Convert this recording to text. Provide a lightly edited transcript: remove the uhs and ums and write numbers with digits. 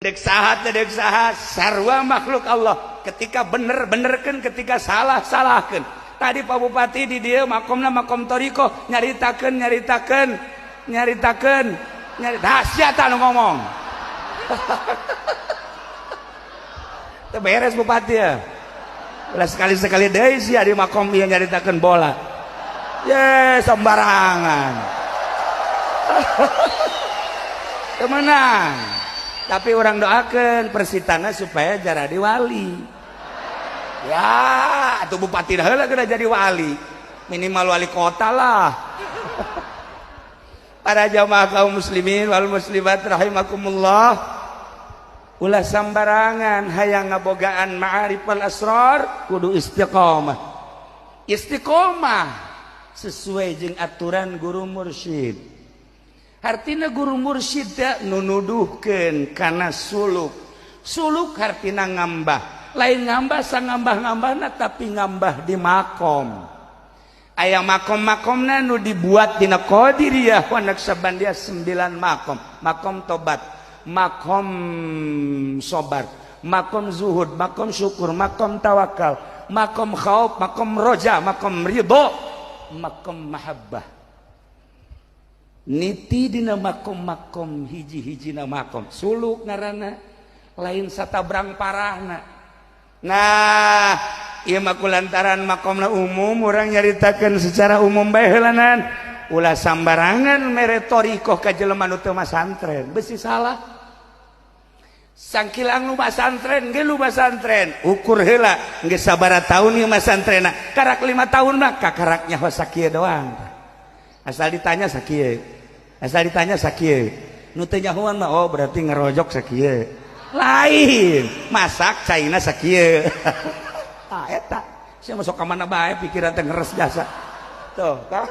Dek saha sarwa makhluk Allah ketika bener-benerkan ketika salah-salahkan. Tadi Pak Bupati di dia makomna makom toriko nyaritakan dahsyat anu ngomong. Teu beres Bupati ya. Ulah sekali-sekali deui sia di makom ieu nyaritakeun bola. Ye sembarangan. Temenang. Tapi orang doakan persitana supaya jadi wali. Ya, atuh bupati heula geus jadi wali. Minimal wali kota lah. Para jamaah kaum muslimin wal muslimat rahimakumullah. Ulah sambarangan hayang ngabogaan ma'arifal asrar kudu istiqomah. Istiqomah sesuai jeung aturan guru mursyid. Hartina guru mursyid nunuduhkeun kana suluk hartina ngambah lain ngambah sangambah-ngambahna tapi ngambah di makom aya makom-makomna nu dibuat dina Qadiriyah wa Naqsabandiyah 9 makom tobat, makom sobar, makom zuhud, makom syukur, makom tawakal, makom khauf, makom roja, makom ridho, makom mahabbah. Niti dina makom-makom hiji-hijina makom suluk ngaranna lain satabrang parahna. Nah ieu mah kulantaran makomna umum urang nyaritakeun secara umum bae heulanan ulah sambarangan mere torikoh ka jelema nu teu masantren besi salah. Sangkilang nu masantren ge lu masantren ukur heula geus sabaraha taun ieu masantrenna karak 5 tahun mah kakaraknya hos sakieu doang. Asal ditanya sakieu nu teu nyahoan mah oh berarti ngerojok sakieu lain masak caina sakieu eta sia masuk ka mana bae pikiran teh ngeres jasa tuh tah